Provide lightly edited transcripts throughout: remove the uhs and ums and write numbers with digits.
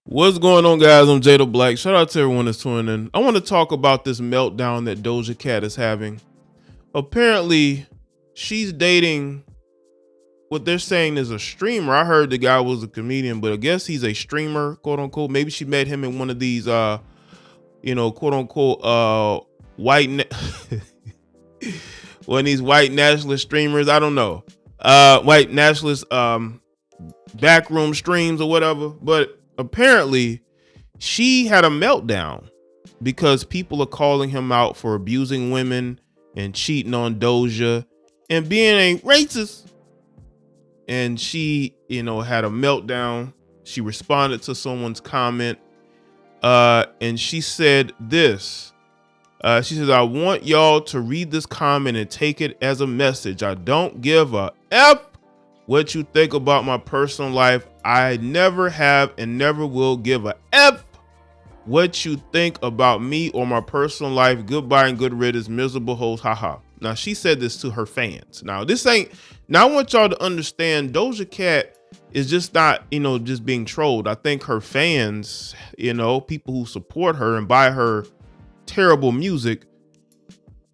What's going on, guys? I'm Jada Black. Shout out to everyone that's tuning in. I want to talk about this meltdown that Doja Cat is having. Apparently, she's dating what they're saying is a streamer. I heard the guy was a comedian, but I guess he's a streamer, quote unquote. Maybe she met him in one of these, quote unquote, one of these white nationalist streamers. I don't know, white nationalist backroom streams or whatever. But apparently, she had a meltdown because people are calling him out for abusing women and cheating on Doja and being a racist. And she, had a meltdown. She responded to someone's comment. And she said this. She says, I want y'all to read this comment and take it as a message. I don't give a F what you think about my personal life. I never have and never will give a F what you think about me or my personal life. Goodbye and good riddance, miserable hoes. Haha. Now, she said this to her fans. Now, I want y'all to understand Doja Cat is just not, just being trolled. I think her fans, people who support her and buy her terrible music,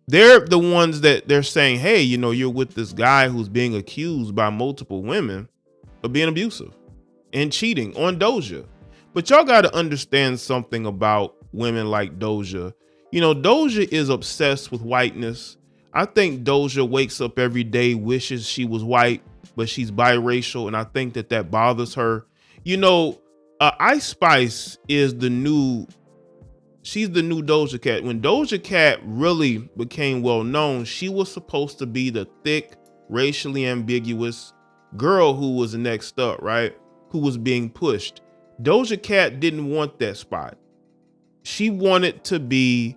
they're the ones that they're saying, hey, you're with this guy who's being accused by multiple women of being abusive and cheating on Doja. But y'all got to understand something about women like Doja. Doja is obsessed with whiteness. I think Doja wakes up every day, wishes she was white, but she's biracial. And I think that bothers her. Ice Spice is she's the new Doja Cat. When Doja Cat really became well known, she was supposed to be the thick, racially ambiguous girl who was next up, right? Who was being pushed. Doja Cat didn't want that spot. She wanted to be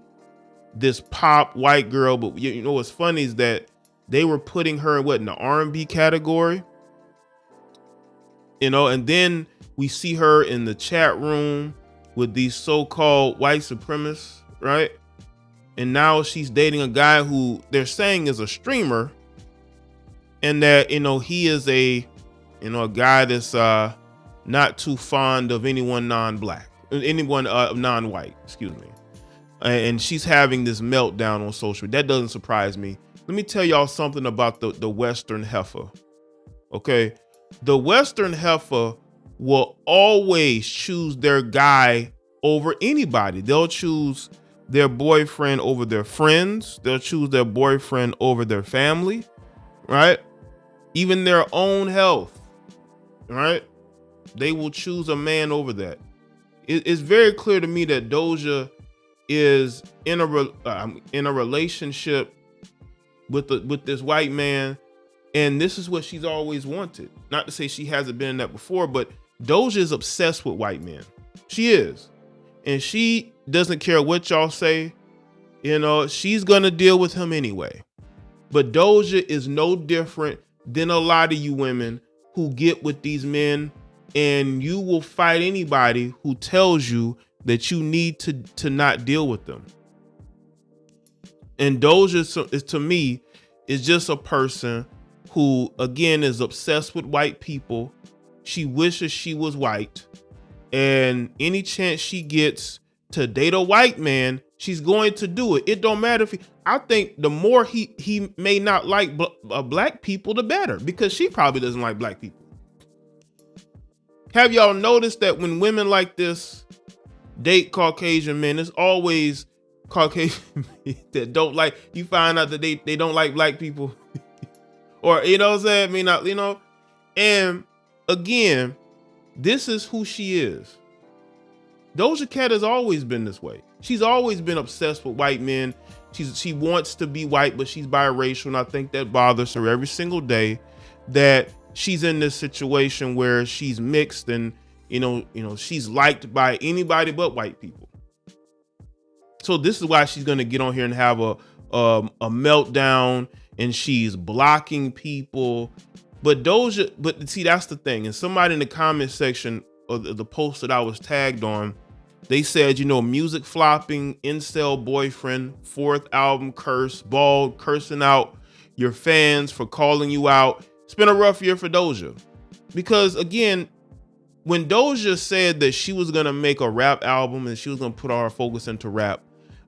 this pop white girl, but what's funny is that they were putting her in the R&B category, and then we see her in the chat room with these so-called white supremacists, right? And now she's dating a guy who they're saying is a streamer, and that he is a guy that's not too fond of anyone non-white, excuse me. And she's having this meltdown on social. That doesn't surprise me. Let me tell y'all something about the Western Heifer. Okay. The Western Heifer will always choose their guy over anybody. They'll choose their boyfriend over their friends. They'll choose their boyfriend over their family, right? Even their own health, right? They will choose a man over that. It's very clear to me that Doja is in a relationship with this white man, and this is what she's always wanted. Not to say she hasn't been in that before, but Doja is obsessed with white men. She is, and she doesn't care what y'all say. She's gonna deal with him anyway. But Doja is no different than a lot of you women who get with these men, and you will fight anybody who tells you that you need to not deal with them. And Doja is, to me, is just a person who, again, is obsessed with white people. She wishes she was white, and any chance she gets to date a white man, she's going to do it. It don't matter if I think the more he may not like black people, the better, because she probably doesn't like black people. Have y'all noticed that when women like this date Caucasian men, it's always Caucasian men that don't like, you find out that they don't like black people. Or, what I'm saying? And again, this is who she is. Doja Cat has always been this way. She's always been obsessed with white men. She wants to be white, but she's biracial. And I think that bothers her every single day that she's in this situation where she's mixed and, she's liked by anybody but white people. So this is why she's going to get on here and have a meltdown, and she's blocking people. But see, that's the thing. And somebody in the comment section of the post that I was tagged on, they said, music flopping, incel boyfriend, 4th album curse, bald, cursing out your fans for calling you out. It's been a rough year for Doja because, again, when Doja said that she was gonna make a rap album and she was gonna put all her focus into rap,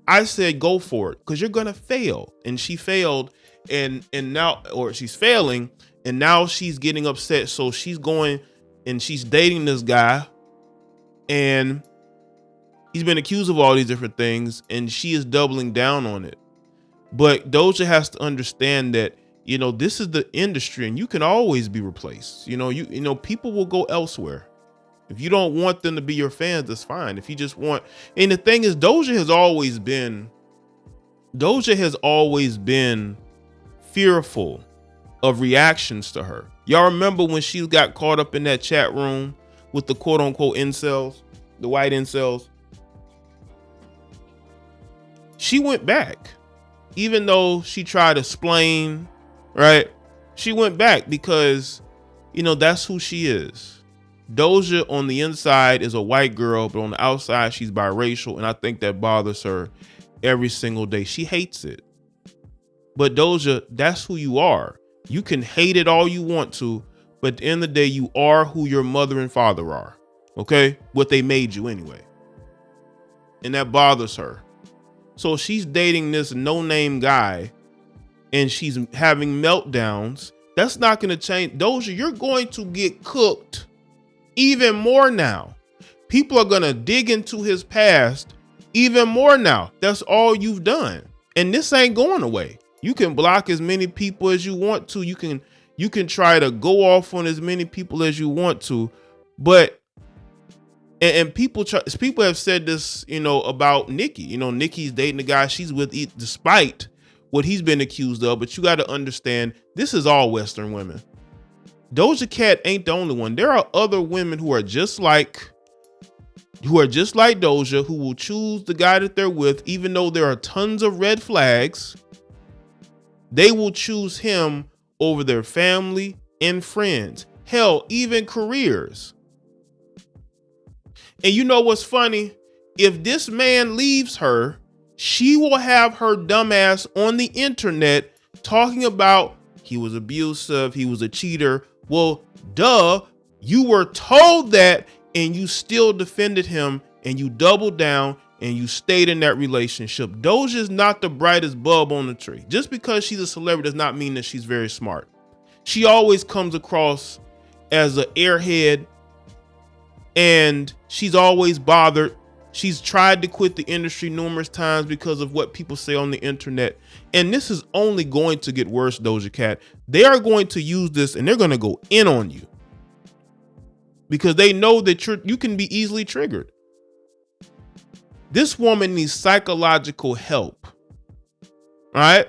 I said go for it, because you're gonna fail. And she failed, and now, or she's failing, and now she's getting upset. So she's going and she's dating this guy, and he's been accused of all these different things, and she is doubling down on it. But Doja has to understand that, you know, this is the industry and you can always be replaced. You know, people will go elsewhere. If you don't want them to be your fans, that's fine. If you just want, and the thing is, Doja has always been fearful of reactions to her. Y'all remember when she got caught up in that chat room with the quote unquote incels, the white incels? She went back, even though she tried to explain, right? She went back because, you know, that's who she is. Doja on the inside is a white girl, but on the outside, she's biracial. And I think that bothers her every single day. She hates it. But Doja, that's who you are. You can hate it all you want to, but at the end of the day, you are who your mother and father are. Okay? What they made you anyway. And that bothers her. So she's dating this no-name guy and she's having meltdowns. That's not going to change. Doja, you're going to get cooked even more now. People are going to dig into his past even more now. That's all you've done. And this ain't going away. You can block as many people as you want to. You can try to go off on as many people as you want to, but and people have said this, you know, about Nicki. You know, Nicki's dating the guy she's with despite what he's been accused of. But you got to understand, this is all Western women. Doja Cat ain't the only one. There are other women who are just like Doja, who will choose the guy that they're with, even though there are tons of red flags. They will choose him over their family and friends. Hell, even careers. And you know what's funny? If this man leaves her, she will have her dumbass on the internet talking about he was abusive, he was a cheater. Well, duh, you were told that and you still defended him and you doubled down and you stayed in that relationship. Doja is not the brightest bulb on the tree. Just because she's a celebrity does not mean that she's very smart. She always comes across as an airhead and she's always bothered. She's tried to quit the industry numerous times because of what people say on the internet. And this is only going to get worse, Doja Cat. They are going to use this and they're going to go in on you because they know that you can be easily triggered. This woman needs psychological help. All right?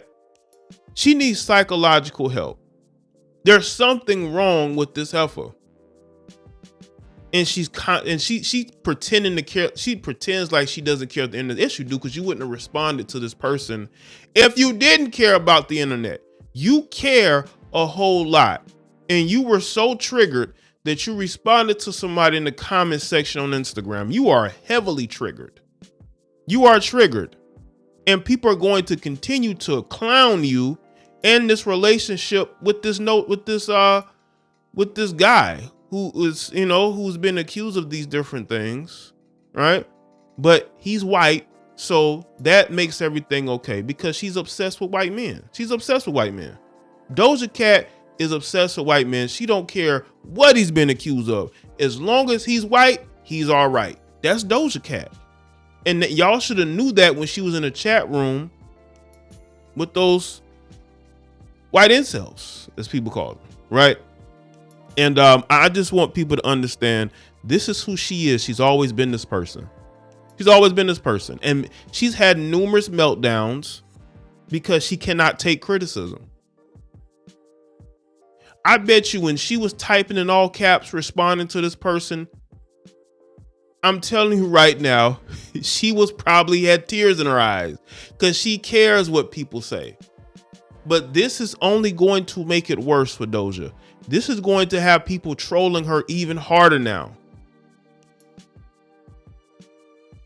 She needs psychological help. There's something wrong with this heifer. And she pretending to care. She pretends like she doesn't care at the end of the issue, because you wouldn't have responded to this person if you didn't care about the internet. You care a whole lot, and you were so triggered that you responded to somebody in the comment section on Instagram. You are heavily triggered. You are triggered, and people are going to continue to clown you and this relationship with this guy who is, you know, who's been accused of these different things, right? But he's white, so that makes everything okay because she's obsessed with white men. She's obsessed with white men. Doja Cat is obsessed with white men. She don't care what he's been accused of. As long as he's white, he's all right. That's Doja Cat. And y'all should have knew that when she was in a chat room with those white incels, as people call them, right? And I just want people to understand this is who she is. She's always been this person. She's always been this person. And she's had numerous meltdowns because she cannot take criticism. I bet you when she was typing in all caps, responding to this person, I'm telling you right now, she was probably had tears in her eyes because she cares what people say. But this is only going to make it worse for Doja. This is going to have people trolling her even harder now.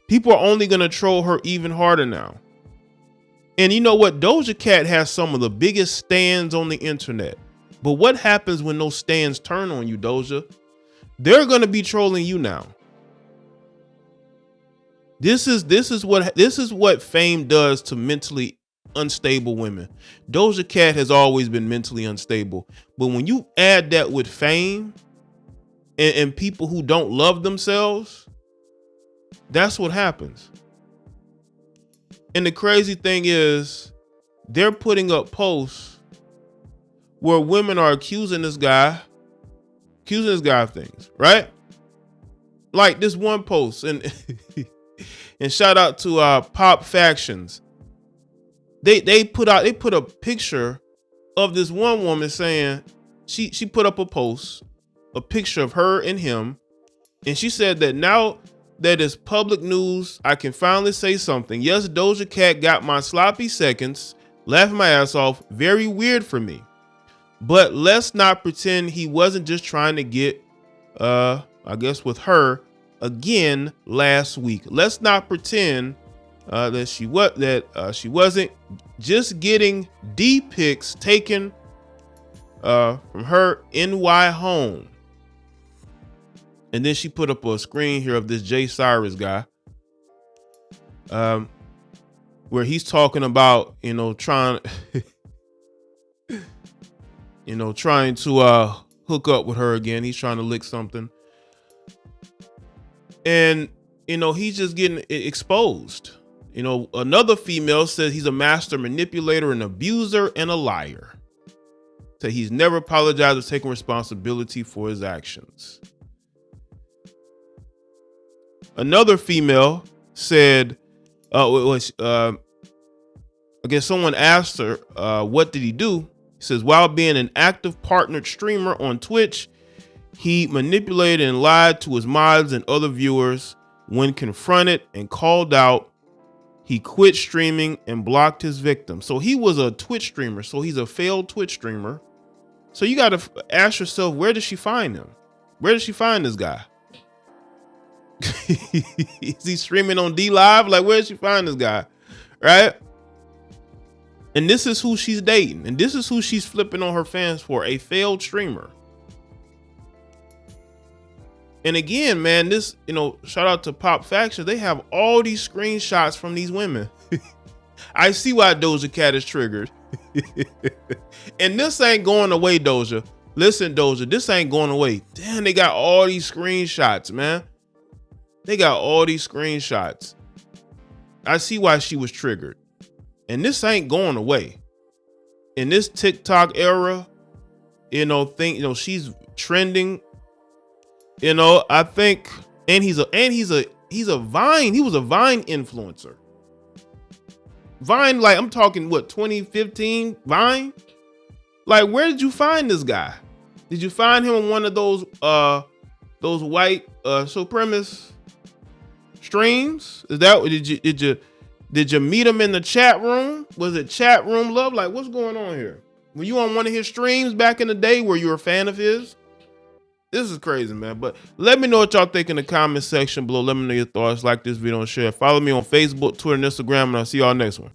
People are only going to troll her even harder now. And you know what? Doja Cat has some of the biggest stands on the internet. But what happens when those stands turn on you, Doja? they're gonna be trolling you now. This is what fame does to mentally unstable women. Doja Cat has always been mentally unstable, but when you add that with fame and people who don't love themselves, that's what happens. And the crazy thing is, they're putting up posts where women are accusing this guy of things, right? Like this one post, and and shout out to Pop Factions. They put a picture of this one woman saying she put up a picture of her and him, and she said that now that it's public news, I can finally say something. Yes, Doja Cat got my sloppy seconds, laughing my ass off. Very weird for me. But let's not pretend he wasn't just trying to get, I guess, with her again last week. Let's not pretend that she wasn't just getting D pics taken from her NY home. And then she put up a screen here of this Jay Cyrus guy, where he's talking about, trying to hook up with her again. He's trying to lick something. And, he's just getting exposed. Another female says he's a master manipulator, an abuser, and a liar. So he's never apologized or taken responsibility for his actions. Another female said, I guess someone asked her, what did he do? He says, while being an active partnered streamer on Twitch, he manipulated and lied to his mods and other viewers. When confronted and called out, he quit streaming and blocked his victim. So he was a Twitch streamer. So he's a failed Twitch streamer. So you got to ask yourself, where did she find him? Where did she find this guy? Is he streaming on D Live? Like, where did she find this guy? Right? And this is who she's dating. And this is who she's flipping on her fans for, a failed streamer. And again, man, this, shout out to Pop Faction. They have all these screenshots from these women. I see why Doja Cat is triggered. And this ain't going away, Doja. Listen, Doja, this ain't going away. Damn, they got all these screenshots, man. They got all these screenshots. I see why she was triggered. And this ain't going away. In this TikTok era, she's trending. I think, and he was a Vine influencer. Vine, like, I'm talking 2015 Vine? Like, where did you find this guy? Did you find him on one of those white supremacist streams? Is that, did you meet him in the chat room? Was it chat room love? Like, what's going on here? Were you on one of his streams back in the day? Were you a fan of his? This is crazy, man. But let me know what y'all think in the comment section below. Let me know your thoughts. Like this video and share. Follow me on Facebook, Twitter, and Instagram, and I'll see y'all next one.